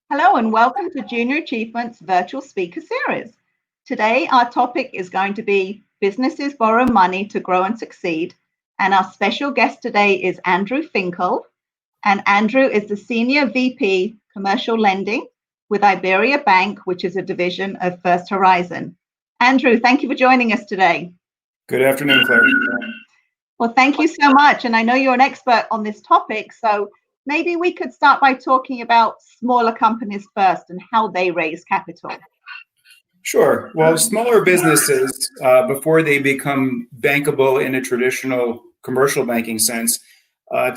Hello and welcome to Junior Achievement's virtual speaker series. Today, our topic is going to be businesses borrow money to grow and succeed. And our special guest today is Andrew Finkle. And Andrew is the Senior VP Commercial Lending with Iberia Bank, which is a division of First Horizon. Andrew, thank you for joining us today. Good afternoon, Claire. Well, thank you so much. And I know you're an expert on this topic, so maybe we could start by talking about smaller companies first and how they raise capital. Sure. Well, smaller businesses, before they become bankable in a traditional commercial banking sense,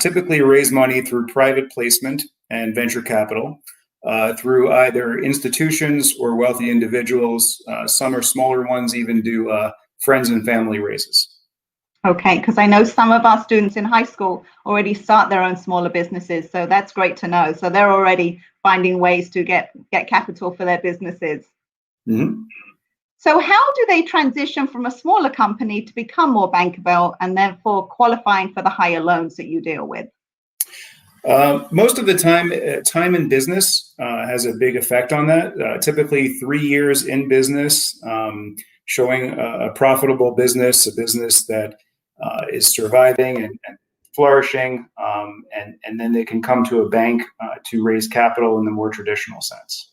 typically raise money through private placement and venture capital, through either institutions or wealthy individuals. Some are smaller ones even do friends and family raises. Okay, because I know some of our students in high school already start their own smaller businesses, so that's great to know. So they're already finding ways to get capital for their businesses. Mm-hmm. So how do they transition from a smaller company to become more bankable and therefore qualifying for the higher loans that you deal with? Most of the time in business has a big effect on that. Typically 3 years in business, showing a profitable business, a business that is surviving and flourishing, and then they can come to a bank to raise capital in the more traditional sense.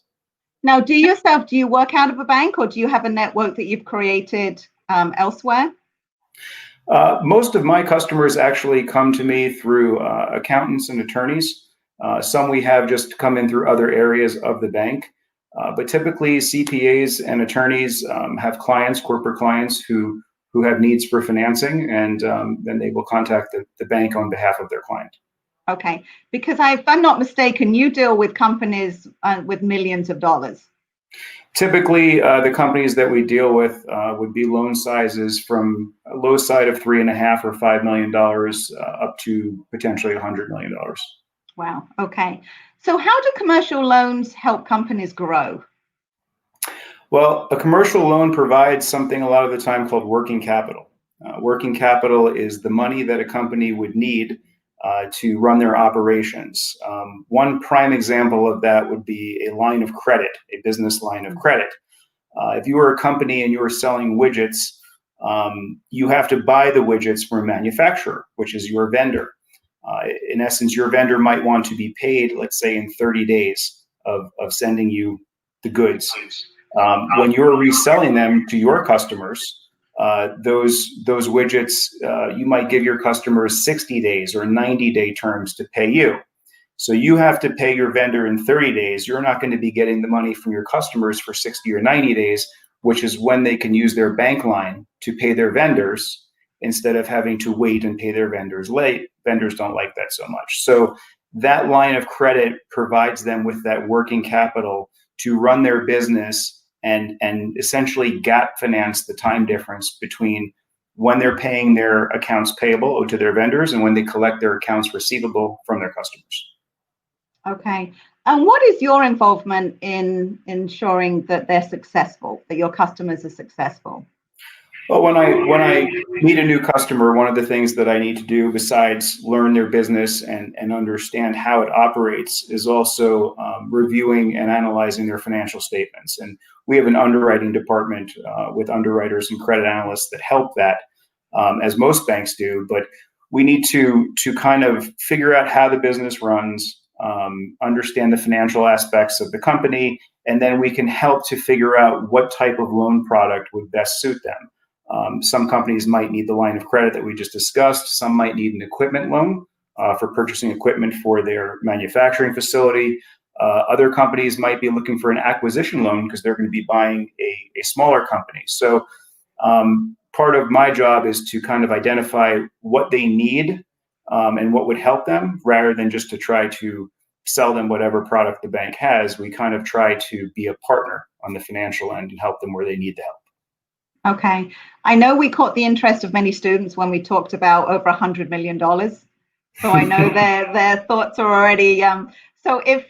Now, do you work out of a bank, or do you have a network that you've created elsewhere? Most of my customers actually come to me through accountants and attorneys. Some we have just come in through other areas of the bank. But typically CPAs and attorneys have clients, corporate clients who have needs for financing, and then they will contact the bank on behalf of their client. Okay, because if I'm not mistaken, you deal with companies with millions of dollars. Typically, the companies that we deal with would be loan sizes from a low side of $3.5 or $5 million up to potentially $100 million. Wow. Okay. So how do commercial loans help companies grow? Well, a commercial loan provides something a lot of the time called working capital. Working capital is the money that a company would need to run their operations. One prime example of that would be a line of credit, a business line of credit. If you were a company and you were selling widgets, you have to buy the widgets from a manufacturer, which is your vendor. In essence, your vendor might want to be paid, let's say, in 30 days of sending you the goods. When you're reselling them to your customers, those widgets, you might give your customers 60 days or 90-day terms to pay you. So you have to pay your vendor in 30 days. You're not going to be getting the money from your customers for 60 or 90 days, which is when they can use their bank line to pay their vendors instead of having to wait and pay their vendors late. Vendors don't like that so much. So that line of credit provides them with that working capital to run their business and essentially gap finance the time difference between when they're paying their accounts payable to their vendors and when they collect their accounts receivable from their customers. Okay. And what is your involvement in ensuring that they're successful, that your customers are successful? Well, when I meet a new customer, one of the things that I need to do besides learn their business and understand how it operates is also reviewing and analyzing their financial statements. And we have an underwriting department with underwriters and credit analysts that help that, as most banks do. But we need to kind of figure out how the business runs, understand the financial aspects of the company, and then we can help to figure out what type of loan product would best suit them. Some companies might need the line of credit that we just discussed. Some might need an equipment loan for purchasing equipment for their manufacturing facility. Other companies might be looking for an acquisition loan because they're going to be buying a smaller company. So part of my job is to kind of identify what they need and what would help them, rather than just to try to sell them whatever product the bank has. We kind of try to be a partner on the financial end and help them where they need the help. Okay. I know we caught the interest of many students when we talked about over $100 million. So I know their thoughts are already, so if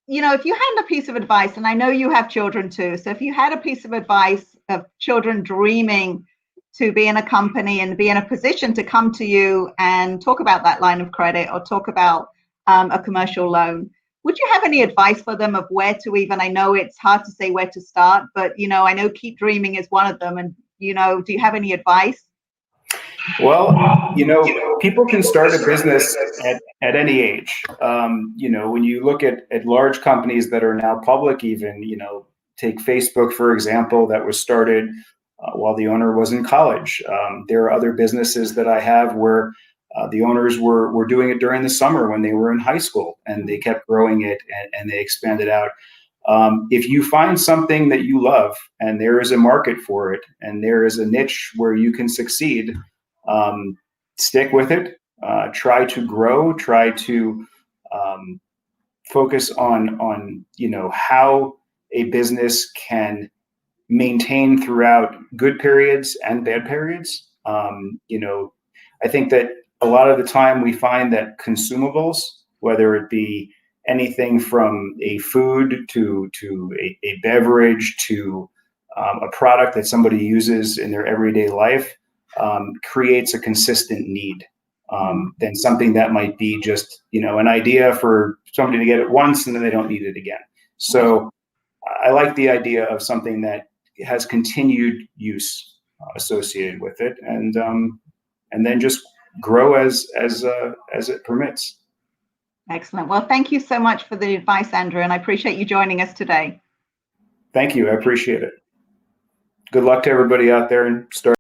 you had a piece of advice, and I know you have children too, so if you had a piece of advice of children dreaming to be in a company and be in a position to come to you and talk about that line of credit or talk about a commercial loan, would you have any advice for them of where to even, I know it's hard to say where to start, but, I know keep dreaming is one of them. And, do you have any advice? Well, people can start a business at any age. When you look at large companies that are now public, even, take Facebook, for example, that was started while the owner was in college. There are other businesses that I have where the owners were doing it during the summer when they were in high school, and they kept growing it and they expanded out. If you find something that you love and there is a market for it and there is a niche where you can succeed, stick with it. Try to grow. Try to focus on how a business can maintain throughout good periods and bad periods. I think that a lot of the time we find that consumables, whether it be anything from a food to a beverage to a product that somebody uses in their everyday life, creates a consistent need. Than something that might be just an idea for somebody to get it once and then they don't need it again. So I like the idea of something that has continued use associated with it, and then just grow as it permits. Excellent. Well, thank you so much for the advice, Andrew, and I appreciate you joining us today. Thank you. I appreciate it. Good luck to everybody out there and start.